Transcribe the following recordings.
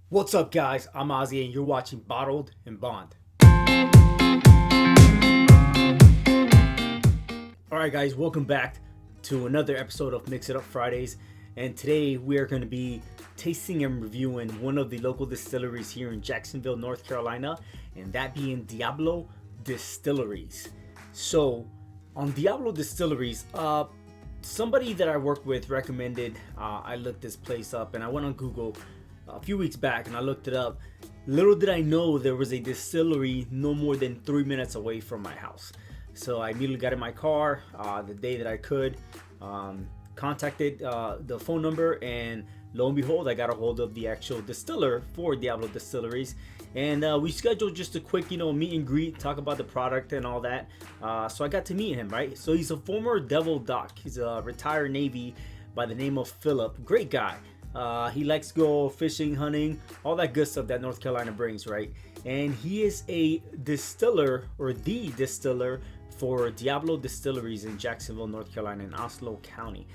What's up, guys? I'm Ozzy, and you're watching Bottled and Bond. Alright, guys, welcome back to another episode of Mix It Up Fridays. And today we are going to be tasting and reviewing one of the local distilleries here in Jacksonville, North Carolina, and that being Diablo Distilleries. So, on Diablo Distilleries, somebody that I work with recommended I looked this place up, and I went on Google a few weeks back and I looked it up. Little did I know there was a distillery no more than 3 minutes away from my house. So I immediately got in my car the day that I could, contacted the phone number, and lo and behold, I got a hold of the actual distiller for Diablo Distilleries, and we scheduled just a quick, meet and greet, talk about the product and all that. So I got to meet him, right? So he's a former Devil Doc. He's a retired Navy by the name of Philip. Great guy. He likes to go fishing, hunting, all that good stuff that North Carolina brings, right? And he is a distiller, or the distiller, for Diablo Distilleries in Jacksonville, North Carolina, in Oslo County.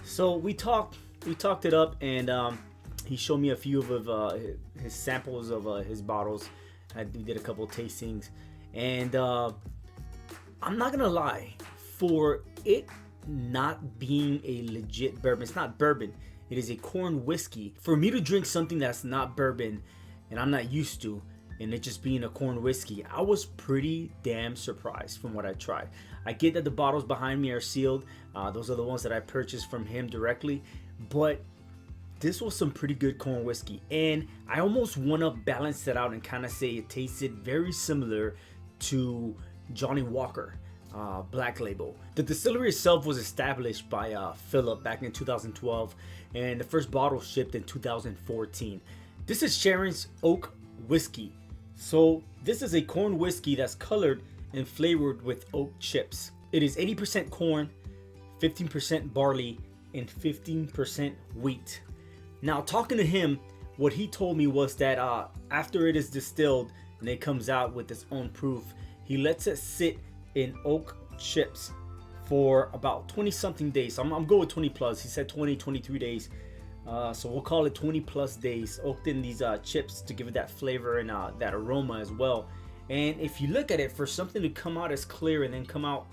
So we talked it up, and he showed me a few of his samples of his bottles. We did a couple of tastings, and I'm not gonna lie, for it not being a legit bourbon, it's not bourbon. It is a corn whiskey. For me to drink something that's not bourbon and I'm not used to, and it just being a corn whiskey, I was pretty damn surprised from what I tried. I get that the bottles behind me are sealed. Those are the ones that I purchased from him directly. But this was some pretty good corn whiskey. And I almost want to balance it out and kind of say it tasted very similar to Johnny Walker. Black Label. The distillery itself was established by Philip back in 2012, and the first bottle shipped in 2014. This is Sharon's Oak Whiskey. So this is a corn whiskey that's colored and flavored with oak chips. It is 80% corn, 15% barley, and 15% wheat. Now, talking to him, what he told me was that after it is distilled and it comes out with its own proof, he lets it sit in oak chips for about 20 something days. So I'm going with 20 plus. He said 23 days. So we'll call it 20 plus days oaked in these chips to give it that flavor and that aroma as well. And if you look at it, for something to come out as clear and then come out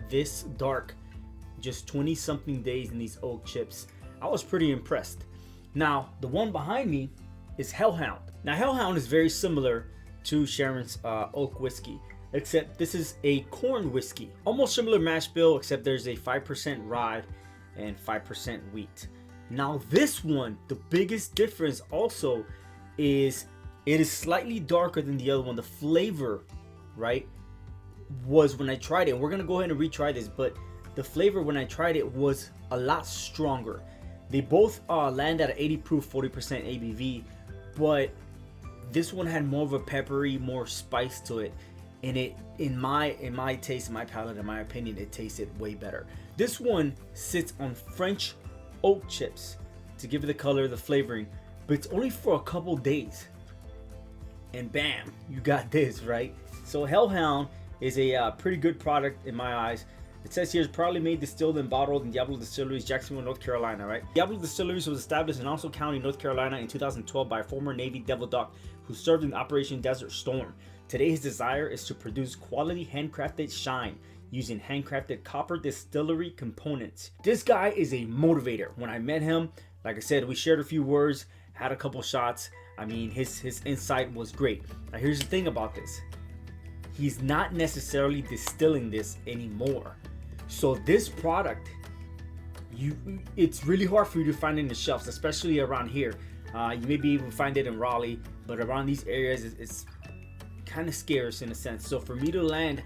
this dark, just 20 something days in these oak chips, I was pretty impressed. Now, the one behind me is Hellhound. Now, Hellhound is very similar to Sharon's Oak Whiskey, except this is a corn whiskey. Almost similar mash bill, except there's a 5% rye and 5% wheat. Now this one, the biggest difference also is it is slightly darker than the other one. The flavor, right, was when I tried it. And we're going to go ahead and retry this, but the flavor when I tried it was a lot stronger. They both land at an 80 proof, 40% ABV, but this one had more of a peppery, more spice to it. And it, in my taste, my palate, in my opinion, it tasted way better. This one sits on French oak chips to give it the color, the flavoring, but it's only for a couple days. And bam, you got this, right? So Hellhound is a pretty good product in my eyes. It says here it's proudly made, distilled, and bottled in Diablo Distilleries, Jacksonville, North Carolina, right? Diablo Distilleries was established in Oslo County, North Carolina in 2012 by a former Navy Devil Doc who served in Operation Desert Storm. Today, his desire is to produce quality handcrafted shine using handcrafted copper distillery components. This guy is a motivator. When I met him, like I said, we shared a few words, had a couple shots. I mean, his insight was great. Now, here's the thing about this. He's not necessarily distilling this anymore. So this product, it's really hard for you to find in the shelves, especially around here. You may be able to find it in Raleigh, but around these areas, it's kind of scarce in a sense. So for me to land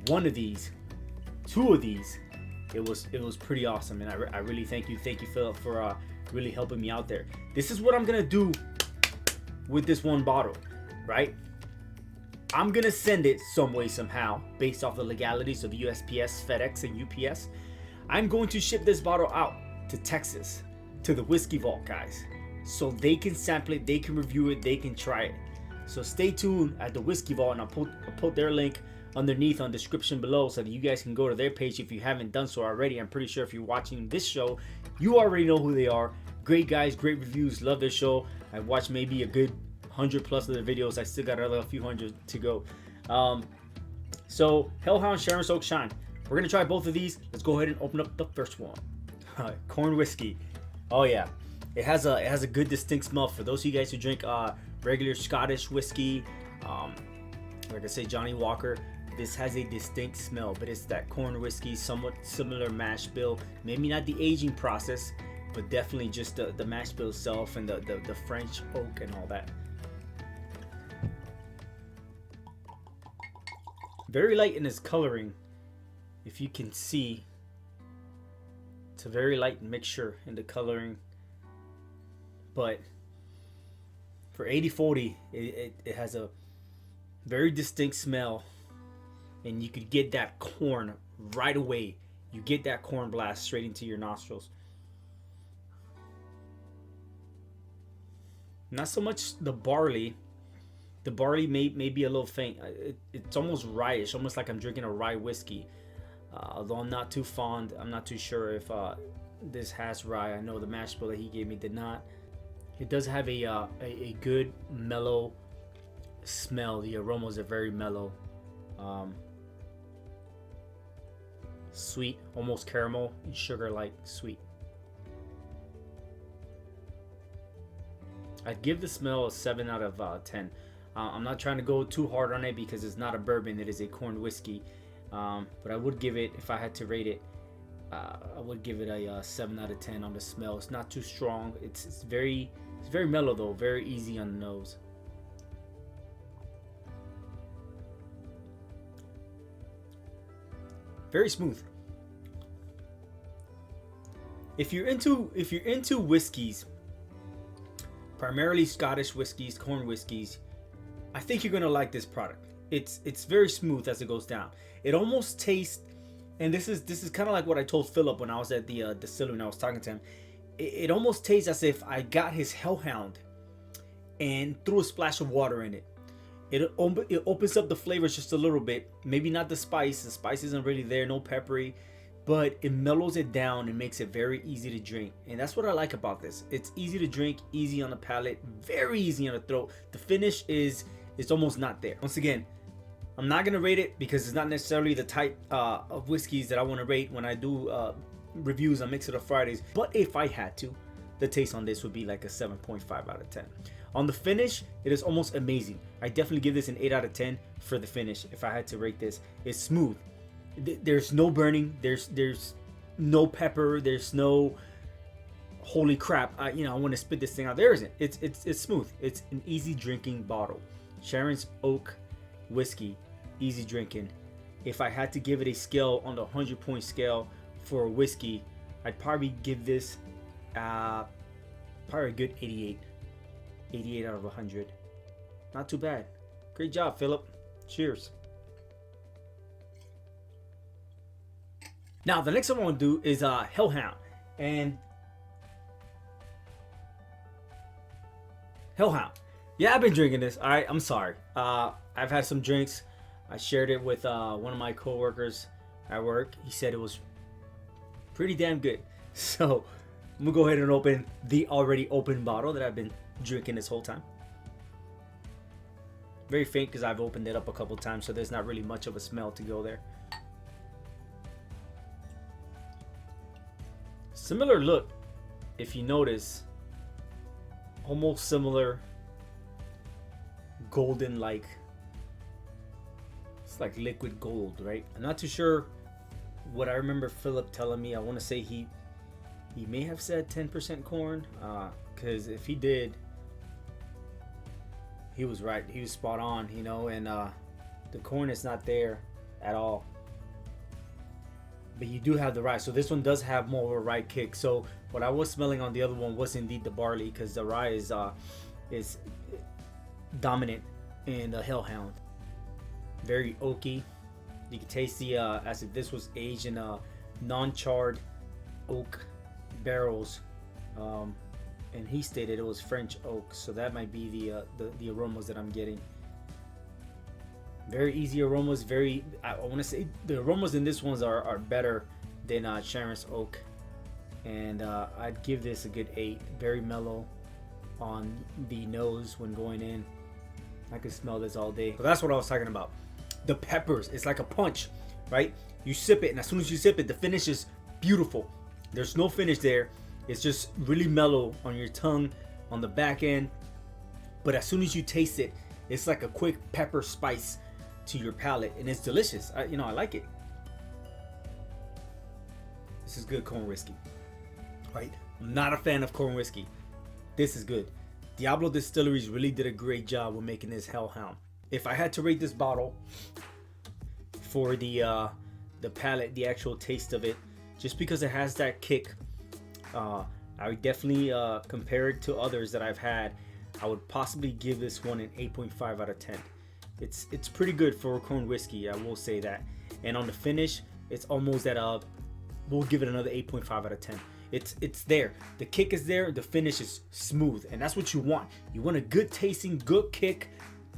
one of these, two of these, it was pretty awesome, and I really thank you Philip for really helping me out there. This is what I'm gonna do with this one bottle, right? I'm gonna send it some way somehow based off the legalities of USPS, FedEx, and UPS. I'm going to ship this bottle out to Texas, to the Whiskey Vault guys, so they can sample it, they can review it, they can try it. So stay tuned at the Whiskey Vault, and I'll put their link underneath on the description below so that you guys can go to their page if you haven't done so already. I'm pretty sure if you're watching this show, you already know who they are. Great guys, great reviews, love their show. I watched maybe a good 100 plus of the videos. I still got another few hundred to go. So Hellhound, Sharon's Oak, Shine. We're gonna try both of these. Let's go ahead and open up the first one. Corn whiskey. Oh yeah, it has a good distinct smell. For those of you guys who drink regular Scottish whiskey, like I say, Johnny Walker, this has a distinct smell, but it's that corn whiskey, somewhat similar mash bill. Maybe not the aging process, but definitely just the mash bill itself and the French oak and all that. Very light in its coloring, if you can see. It's a very light mixture in the coloring, but for 80/40, it has a very distinct smell, and you could get that corn right away. You get that corn blast straight into your nostrils. Not so much the barley. The barley may be a little faint. It's almost rye-ish, almost like I'm drinking a rye whiskey. Although I'm not too fond, I'm not too sure if this has rye. I know the mash bill that he gave me did not. It does have a good mellow smell. The aromas are very mellow, sweet, almost caramel and sugar-like sweet. I'd give the smell a 7 out of 10. I'm not trying to go too hard on it because it's not a bourbon, it is a corn whiskey. But I would give it, if I had to rate it, I would give it a 7 out of 10 on the smell. It's not too strong. It's very mellow though, very easy on the nose. Very smooth. If you're into whiskeys, primarily Scottish whiskeys, corn whiskeys, I think you're gonna like this product. It's very smooth as it goes down. It almost tastes, and this is kind of like what I told Philip when I was at the distillery and I was talking to him. It almost tastes as if I got his Hellhound and threw a splash of water in it. It opens up the flavors just a little bit. Maybe not the spice. The spice isn't really there, no peppery, but it mellows it down and makes it very easy to drink. And that's what I like about this. It's easy to drink, easy on the palate, very easy on the throat. The finish is almost not there. Once again, I'm not gonna rate it because it's not necessarily the type of whiskeys that I want to rate when I do reviews on Mix It Up Fridays. But if I had to, the taste on this would be like a 7.5 out of 10. On the finish, it is almost amazing. I definitely give this an 8 out of 10 for the finish. If I had to rate this, it's smooth. There's no burning. There's no pepper. There's no holy crap. I want to spit this thing out. There isn't. It's smooth. It's an easy drinking bottle. Sharon's Oak whiskey, easy drinking. If I had to give it a scale on the 100-point scale for a whiskey, I'd probably give this probably a good 88 out of 100. Not too bad. Great job, Philip. Cheers. Now the next one I want to do is Hellhound. And Hellhound, yeah, I've been drinking this. All right, I'm sorry. I've had some drinks. I shared it with one of my coworkers at work. He said it was pretty damn good. So I'm gonna go ahead and open the already open bottle that I've been drinking this whole time. Very faint because I've opened it up a couple times, so there's not really much of a smell to go there. Similar look, if you notice, almost similar, golden like. It's like liquid gold, right? I'm not too sure what I remember Philip telling me. I want to say he may have said 10% corn, because if he did, he was right. He was spot on, and the corn is not there at all. But you do have the rye, so this one does have more of a rye kick. So what I was smelling on the other one was indeed the barley, because the rye is dominant in the Hellhound. Very oaky. You can taste the as if this was aged in non-charred oak barrels, and he stated it was French oak, so that might be the aromas that I'm getting. Very easy aromas. I want to say the aromas in this ones are better than Sharon's Oak, and I'd give this a good 8. Very mellow, on the nose when going in. I can smell this all day. So that's what I was talking about. The peppers, it's like a punch, right? You sip it, and as soon as you sip it, the finish is beautiful. There's no finish there. It's just really mellow on your tongue, on the back end. But as soon as you taste it, it's like a quick pepper spice to your palate, and it's delicious. I like it. This is good corn whiskey, right? I'm not a fan of corn whiskey. This is good. Diablo Distilleries really did a great job with making this Hellhound. If I had to rate this bottle for the palate, the actual taste of it, just because it has that kick, I would definitely compare it to others that I've had. I would possibly give this one an 8.5 out of 10. It's pretty good for a corn whiskey, I will say that. And on the finish, it's almost at we'll give it another 8.5 out of 10. It's there. The kick is there. The finish is smooth, and that's what you want. You want a good tasting, good kick,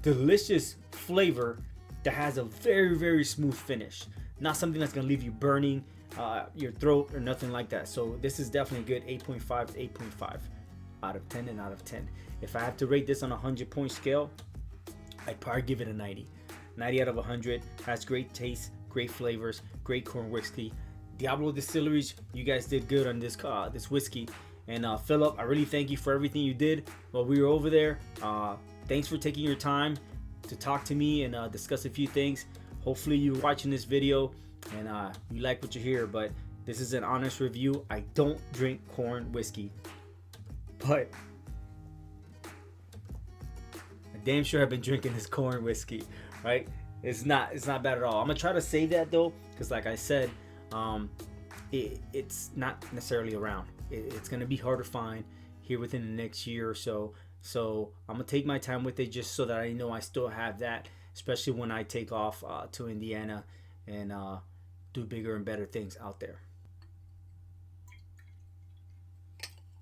delicious flavor that has a very, very smooth finish. Not something that's gonna leave you burning your throat or nothing like that. So this is definitely a good 8.5 to 8.5 out of 10 and out of 10. If I have to rate this on a 100-point scale, I'd probably give it a 90. 90 out of 100. Has great taste, great flavors, great corn whiskey. Diablo Distilleries, you guys did good on this whiskey. And Philip, I really thank you for everything you did while we were over there. Thanks for taking your time to talk to me and discuss a few things. Hopefully you're watching this video and you like what you hear, but this is an honest review. I don't drink corn whiskey, but I damn sure have been drinking this corn whiskey, right? It's not bad at all. I'm gonna try to save that though, because like I said, it's not necessarily around. It's gonna be hard to find here within the next year or so. So I'm gonna take my time with it just so that I know I still have that, especially when I take off to Indiana and do bigger and better things out there.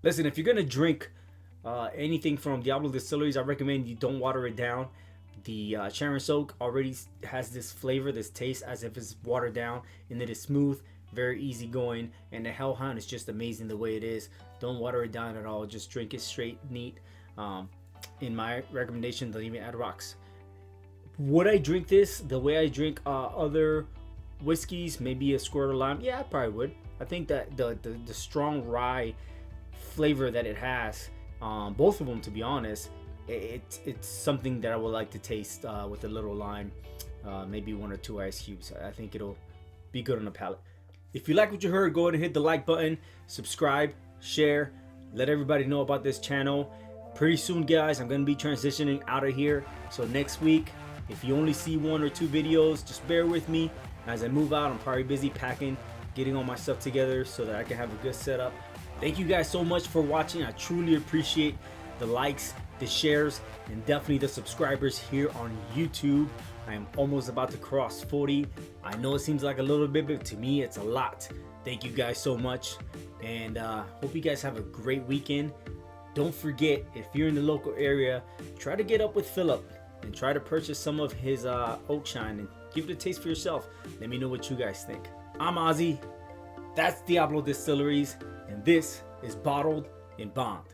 Listen, if you're gonna drink anything from Diablo Distilleries, I recommend you don't water it down. The Sharon Soak already has this flavor, this taste as if it's watered down, and it is smooth, very easygoing, and the Hellhound is just amazing the way it is. Don't water it down at all. Just drink it straight, neat. In my recommendation, don't even add rocks. Would I drink this the way I drink other whiskeys? Maybe a squirt of lime? Yeah, I probably would. I think that the strong rye flavor that it has, both of them, to be honest, it's something that I would like to taste with a little lime, maybe 1 or 2 ice cubes. I think it'll be good on the palate. If you like what you heard, go ahead and hit the like button, subscribe, share, let everybody know about this channel. Pretty soon, guys, I'm going to be transitioning out of here. So next week, if you only see 1 or 2 videos, just bear with me. As I move out, I'm probably busy packing, getting all my stuff together so that I can have a good setup. Thank you guys so much for watching. I truly appreciate the likes, the shares, and definitely the subscribers here on YouTube. I am almost about to cross 40. I know it seems like a little bit, but to me it's a lot. Thank you guys so much, and hope you guys have a great weekend. Don't forget, if you're in the local area, try to get up with Philip and try to purchase some of his Oak Shine and give it a taste for yourself. Let me know what you guys think. I'm Ozzy, that's Diablo Distilleries, and this is Bottled in Bond.